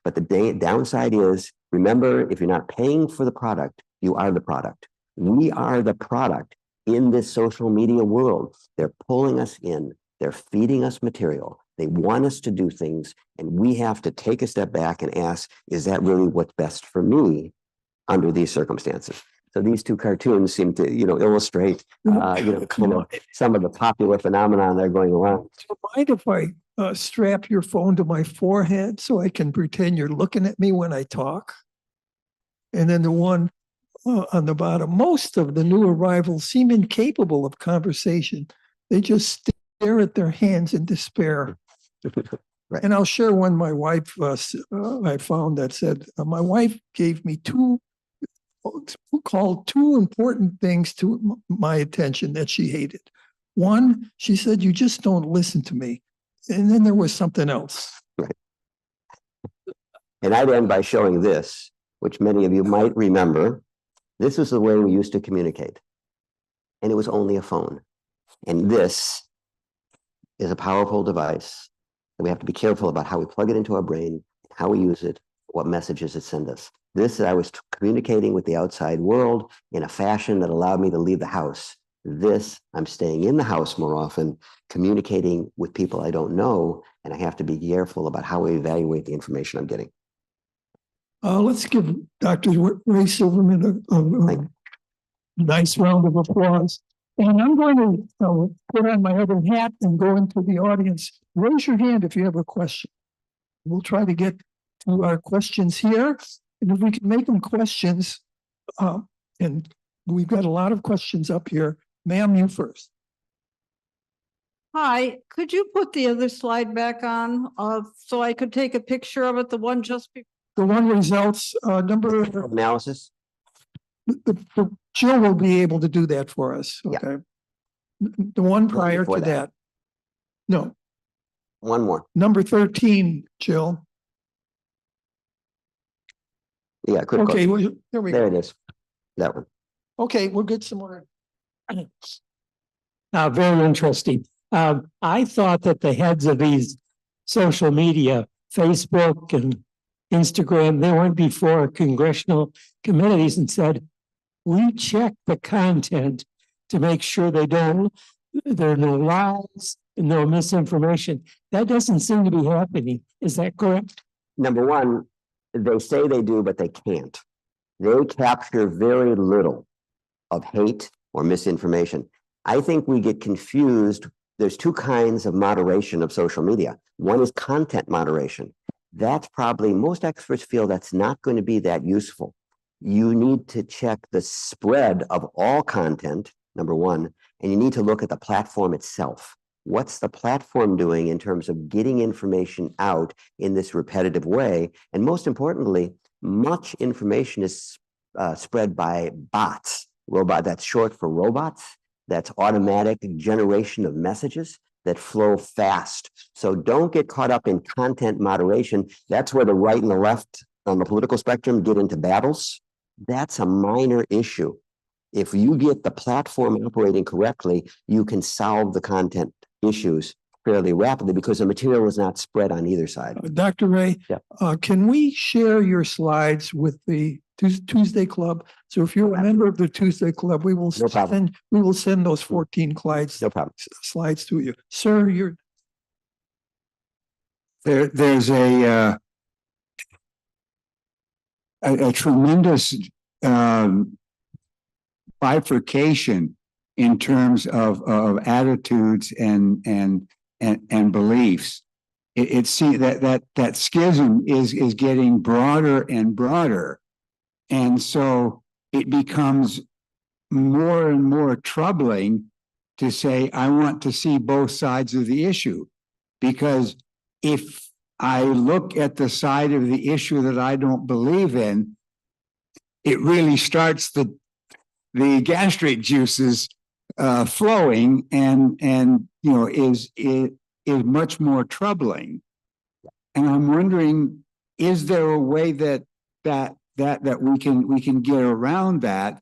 But the downside is, remember, if you're not paying for the product, you are the product. We are the product in this social media world. They're pulling us in. They're feeding us material. They want us to do things, and we have to take a step back and ask, is that really what's best for me under these circumstances? So these two cartoons seem to, illustrate, some of the popular phenomenon that are going around. Do you mind if I strap your phone to my forehead so I can pretend you're looking at me when I talk? And then the one on the bottom, most of the new arrivals seem incapable of conversation. They just stare at their hands in despair. Right. And I'll share one my wife I found that said, my wife gave me two important things to my attention that she hated. One, she said, you just don't listen to me. And then there was something else. Right. And I'd end by showing this, which many of you might remember. This was the way we used to communicate. And it was only a phone. And this is a powerful device that we have to be careful about how we plug it into our brain, how we use it, what messages it sends us. This, I was communicating with the outside world in a fashion that allowed me to leave the house. This, I'm staying in the house more often, communicating with people I don't know, and I have to be careful about how I evaluate the information I'm getting. Let's give Dr. Ray Silverman a nice round of applause. And I'm going to put on my other hat and go into the audience. Raise your hand if you have a question. We'll try to get to our questions here. And if we can make them questions, and we've got a lot of questions up here. Ma'am, you first. Hi, could you put the other slide back on so I could take a picture of it, the one just before? The one results number Analysis? Jill will be able to do that for us. Yeah. Okay. The one prior to that. No. One more. Number 13, Jill. Yeah, critical. Okay, well, there we go. There it is. That one. Okay, we'll get some more. Very interesting. I thought that the heads of these social media, Facebook and Instagram, they went before congressional committees and said, we check the content to make sure there are no lies and no misinformation. That doesn't seem to be happening. Is that correct? Number one, they say they do, but they can't. They capture very little of hate or misinformation. I think we get confused. There's two kinds of moderation of social media. One is content moderation. That's probably, most experts feel that's not going to be that useful. You need to check the spread of all content, number one, and you need to look at the platform itself. What's the platform doing in terms of getting information out in this repetitive way? And most importantly, much information is spread by bots. That's short for robots. That's automatic generation of messages that flow fast. So don't get caught up in content moderation. That's where the right and the left on the political spectrum get into battles. That's a minor issue. If you get the platform operating correctly, you can solve the content issues fairly rapidly because the material is not spread on either side. Dr. Ray, Yeah. Can we share your slides with the Tuesday Club? So if you're a member of the Tuesday Club, we will send those 14 slides to you. Sir, there's a tremendous bifurcation in terms of attitudes and beliefs. it see that schism is getting broader and broader. And so it becomes more and more troubling to say, I want to see both sides of the issue. Because if I look at the side of the issue that I don't believe in, it really starts the gastric juices flowing and you know is much more troubling. And I'm wondering, is there a way that we can get around that,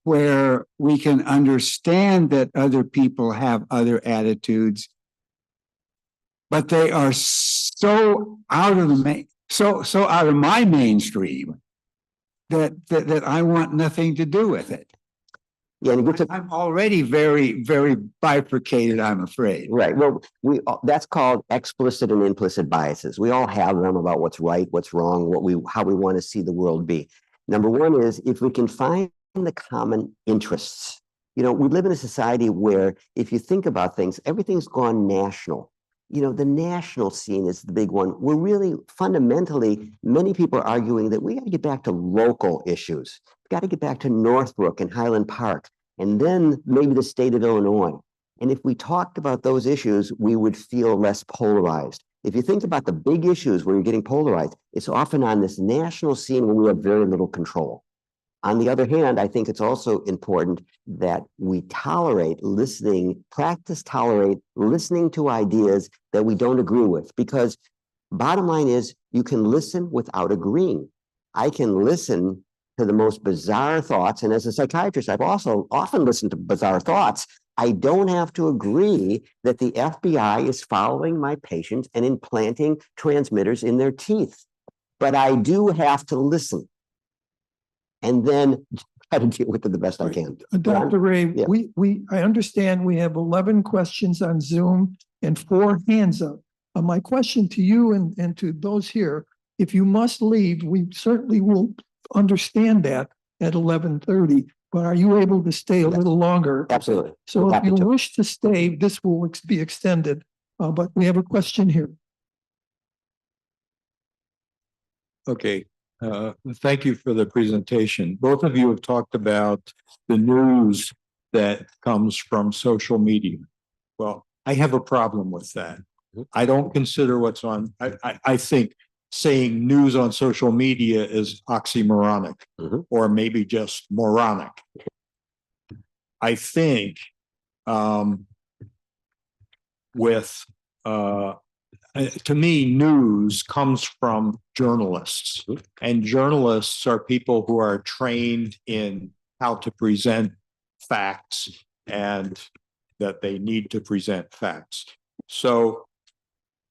where we can understand that other people have other attitudes, but they are so out of the so out of my mainstream that I want nothing to do with it. Yeah, and it gets I'm already very, very bifurcated, I'm afraid. right. Well, that's called explicit and implicit biases. We all have them about what's right, what's wrong, how we want to see the world be. Number one is, if we can find the common interests. You know, we live in a society where, if you think about things, everything's gone national. You know, the national scene is the big one. We're really fundamentally, many people are arguing that we got to get back to local issues. We got to get back to Northbrook and Highland Park, and then maybe the state of Illinois. And if we talked about those issues, we would feel less polarized. If you think about the big issues where you're getting polarized, it's often on this national scene where we have very little control. On the other hand, I think it's also important that we tolerate listening, tolerate listening to ideas that we don't agree with, because bottom line is, you can listen without agreeing. I can listen to the most bizarre thoughts. And as a psychiatrist, I've also often listened to bizarre thoughts. I don't have to agree that the FBI is following my patients and implanting transmitters in their teeth, but I do have to listen. And then try to deal with it the best I can. Dr. Ray, yeah. I understand we have 11 questions on Zoom and 4 hands up. My question to you and to those here, if you must leave, we certainly will understand that at 11:30, but are you able to stay a little longer? Absolutely. So if Happy you to. wish to stay, this will be extended, but we have a question here. Okay, thank you for the presentation. Both of you have talked about the news that comes from social media. Well, I have a problem with that. I don't consider what's on, I think saying news on social media is oxymoronic, or maybe just moronic. I think to me, news comes from journalists, and journalists are people who are trained in how to present facts and that they need to present facts. So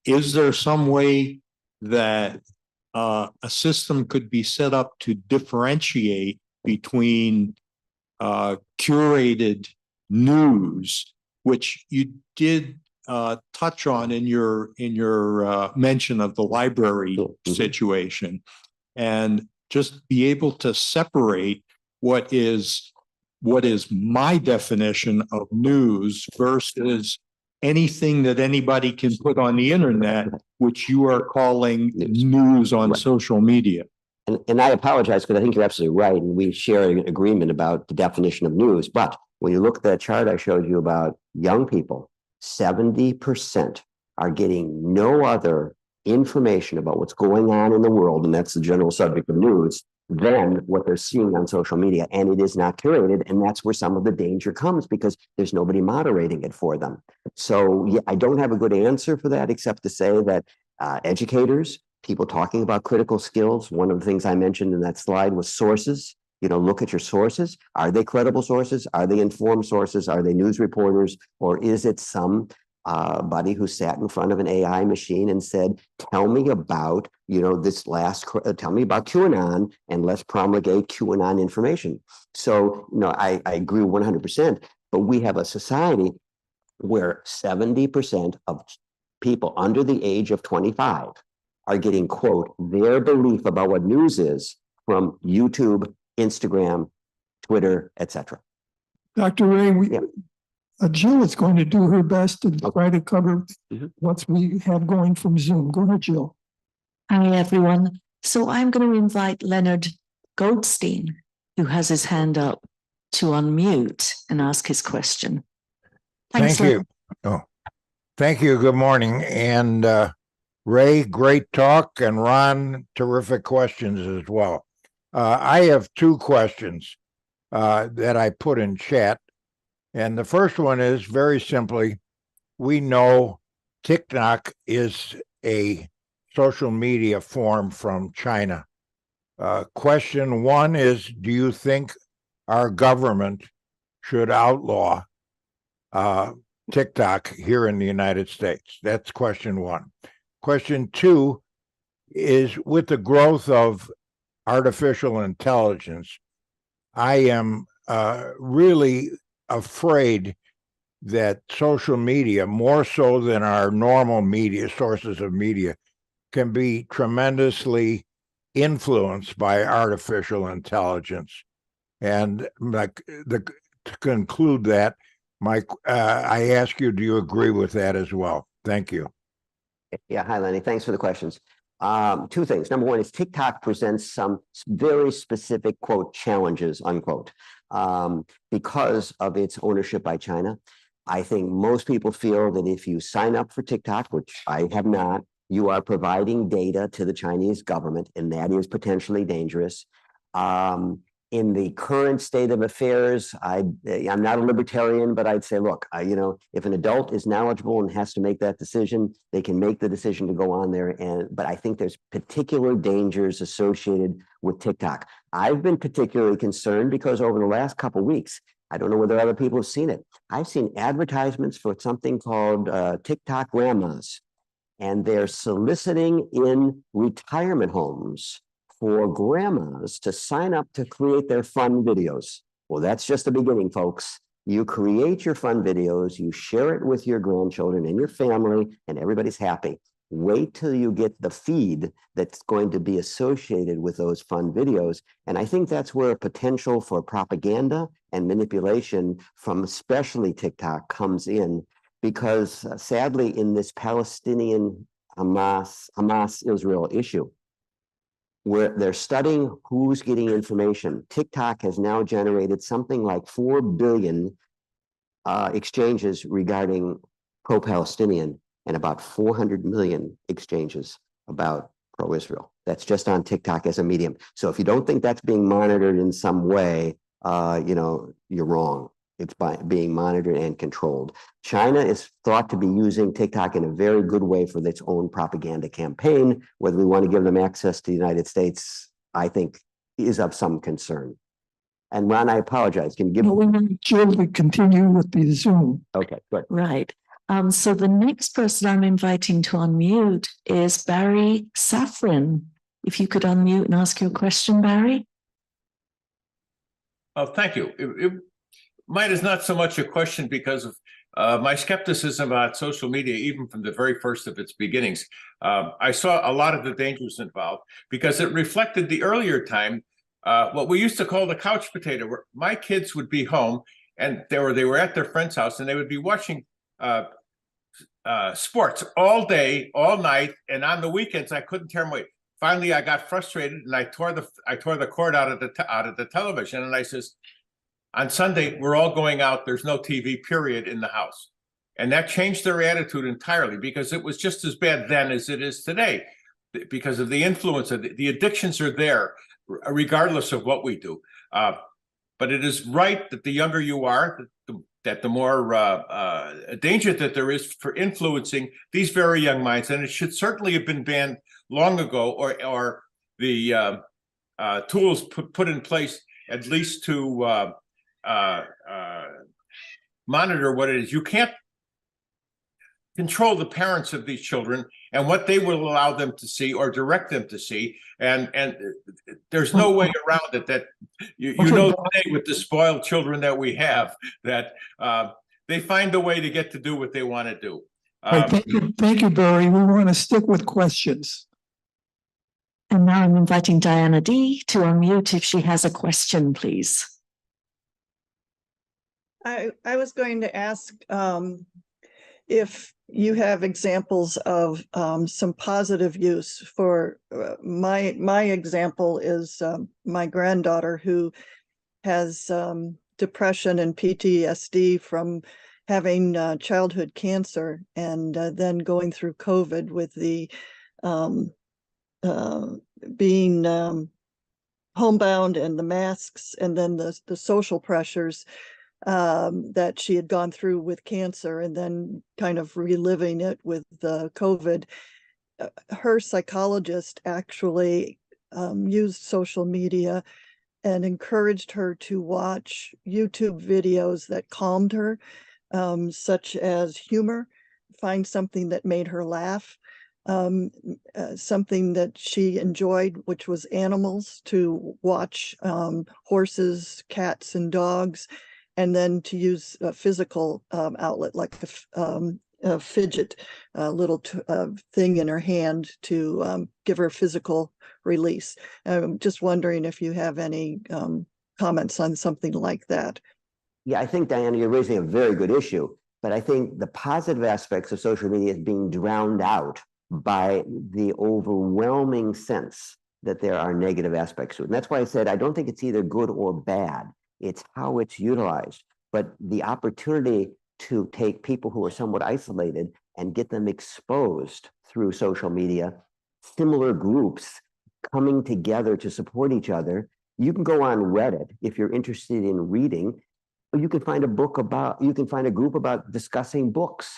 is there some way that a system could be set up to differentiate between curated news, which you did touch on in your mention of the library situation, and just be able to separate what is my definition of news versus anything that anybody can put on the internet, which you are calling news on social media. And I apologize, because I think you're absolutely right, and we share an agreement about the definition of news. But when you look at that chart I showed you about young people, 70% are getting no other information about what's going on in the world, and that's the general subject of news, than what they're seeing on social media. And it is not curated, and that's where some of the danger comes, because there's nobody moderating it for them. So yeah, I don't have a good answer for that, except to say that educators, people talking about critical skills, one of the things I mentioned in that slide was sources. You know, look at your sources. Are they credible sources? Are they informed sources? Are they news reporters? Or is it some buddy who sat in front of an AI machine and said, tell me about, you know, tell me about QAnon, and let's promulgate QAnon information. So, you know, I agree 100%, but we have a society where 70% of people under the age of 25 are getting, quote, their belief about what news is from YouTube, Instagram, Twitter, etc. Dr. Ray, Jill is going to do her best to try to cover Mhm. what we have going from Zoom. Go ahead, Jill. Hi, everyone. So I'm going to invite Leonard Goldstein, who has his hand up, to unmute and ask his question. Thanks, Thank you. Oh, thank you. Good morning. And Ray, great talk. And Ron, terrific questions as well. I have two questions that I put in chat. And the first one is very simply, we know TikTok is a social media form from China. Question one is, do you think our government should outlaw TikTok here in the United States? That's question one. Question two is, with the growth of artificial intelligence, I am really afraid that social media, more so than our normal media, sources of media, can be tremendously influenced by artificial intelligence. And to conclude that, Mike, I ask you, do you agree with that as well? Thank you. Yeah, hi, Lenny. Thanks for the questions. Two things. Number one is TikTok presents some very specific, quote, challenges, unquote, because of its ownership by China. I think most people feel that if you sign up for TikTok, which I have not, you are providing data to the Chinese government, and that is potentially dangerous. In the current state of affairs, I'm not a libertarian, but I'd say, look, if an adult is knowledgeable and has to make that decision, they can make the decision to go on there. But I think there's particular dangers associated with TikTok. I've been particularly concerned because over the last couple of weeks, I don't know whether other people have seen it. I've seen advertisements for something called TikTok grandmas, and they're soliciting in retirement homes for grandmas to sign up to create their fun videos. Well, that's just the beginning, folks. You create your fun videos, you share it with your grandchildren and your family, and everybody's happy. Wait till you get the feed that's going to be associated with those fun videos. And I think that's where a potential for propaganda and manipulation from especially TikTok comes in, because sadly, in this Palestinian Hamas-Israel issue, where they're studying who's getting information, TikTok has now generated something like 4 billion exchanges regarding pro-Palestinian and about 400 million exchanges about pro-Israel. That's just on TikTok as a medium. So if you don't think that's being monitored in some way, you're wrong. It's being monitored and controlled. China is thought to be using TikTok in a very good way for its own propaganda campaign. Whether we want to give them access to the United States, I think, is of some concern. And Ron, I apologize. Can you give? No, we want Jill to continue with the Zoom. Okay, good. Right. So the next person I'm inviting to unmute is Barry Safran. If you could unmute and ask your question, Barry. Oh, thank you. Mine is not so much a question because of my skepticism about social media, even from the very first of its beginnings. I saw a lot of the dangers involved because it reflected the earlier time, what we used to call the couch potato, where my kids would be home and they were at their friend's house and they would be watching sports all day, all night, and on the weekends I couldn't tear them away. Finally, I got frustrated and I tore the cord out of the television, and I says, on Sunday, we're all going out. There's no TV, period, in the house. And that changed their attitude entirely, because it was just as bad then as it is today, because of the influence of the addictions are there, regardless of what we do. But it is right that the younger you are, that the more danger that there is for influencing these very young minds. And it should certainly have been banned long ago, or the tools put in place at least to monitor what it is. You can't control the parents of these children and what they will allow them to see or direct them to see, and there's no way around it. That you know today, with the spoiled children that we have, that they find a way to get to do what they want to do. Right, thank you, Barry. We want to stick with questions. And now I'm inviting Diana D to unmute if she has a question, please. I was going to ask if you have examples of some positive use for my example is my granddaughter who has depression and PTSD from having childhood cancer and then going through COVID with the being homebound and the masks and then the social pressures that she had gone through with cancer and then kind of reliving it with the COVID. Her psychologist actually used social media and encouraged her to watch YouTube videos that calmed her, such as humor, find something that made her laugh, something that she enjoyed, which was animals, to watch horses, cats, and dogs, and then to use a physical outlet like a fidget little thing in her hand to give her physical release. I'm just wondering if you have any comments on something like that. Yeah, I think, Diana, you're raising a very good issue, but I think the positive aspects of social media is being drowned out by the overwhelming sense that there are negative aspects to it. And that's why I said I don't think it's either good or bad. It's how it's utilized. But the opportunity to take people who are somewhat isolated and get them exposed through social media, similar groups coming together to support each other. You can go on Reddit if you're interested in reading. You can find a group about discussing books.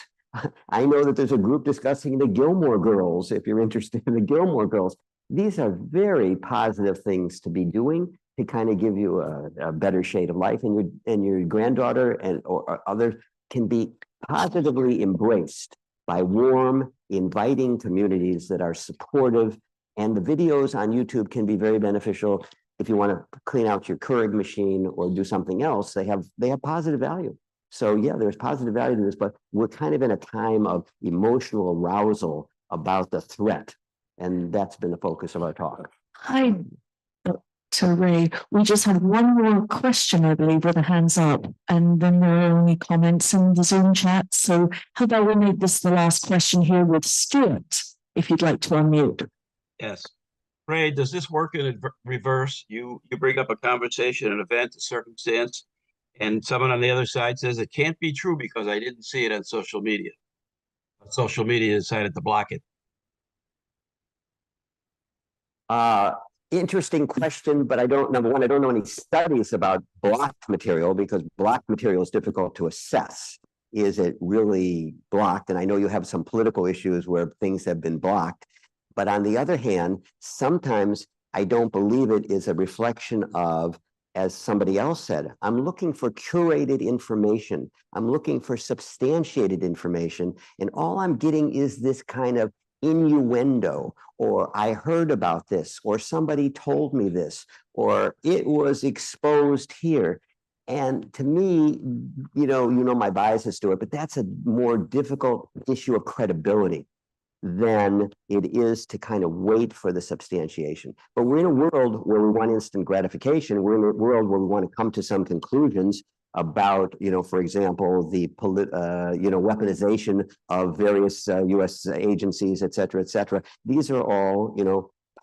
I know that there's a group discussing the Gilmore Girls if you're interested in the Gilmore Girls. These are very positive things to be doing to kind of give you a better shade of life, and your granddaughter or others can be positively embraced by warm, inviting communities that are supportive. And the videos on YouTube can be very beneficial if you want to clean out your Keurig machine or do something else. They have positive value. So yeah, there's positive value to this, but we're kind of in a time of emotional arousal about the threat. And that's been the focus of our talk. Hi, Dr. Ray. We just have one more question, I believe, with a hands up, and then there are only comments in the Zoom chat. So how about we make this the last question here with Stuart, if you'd like to unmute. Yes. Ray, does this work in reverse? You bring up a conversation, an event, a circumstance, and someone on the other side says it can't be true because I didn't see it on social media. But social media decided to block it. Interesting question, but number one, I don't know any studies about blocked material because blocked material is difficult to assess. Is it really blocked? And I know you have some political issues where things have been blocked. But on the other hand, sometimes I don't believe it is a reflection of, as somebody else said, I'm looking for curated information. I'm looking for substantiated information. And all I'm getting is this kind of innuendo, or I heard about this, or somebody told me this, or it was exposed here. And to me, you know my biases to it, but that's a more difficult issue of credibility than it is to kind of wait for the substantiation. But we're in a world where we want instant gratification. We're in a world where we want to come to some conclusions about, for example, the weaponization of various U.S. agencies, et cetera, et cetera. These are all,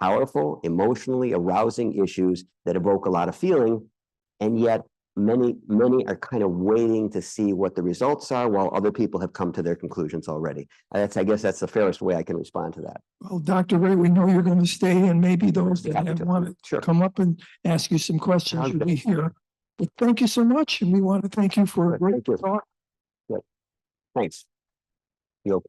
powerful, emotionally arousing issues that evoke a lot of feeling, and yet many are kind of waiting to see what the results are while other people have come to their conclusions already. I guess that's the fairest way I can respond to that. Well, Dr. Ray, we know you're going to stay, and maybe those that Happy to. want to Sure. come up and ask you some questions Sounds will good. be here. But thank you so much, and we want to thank you for a great Thank you. talk. Thanks. You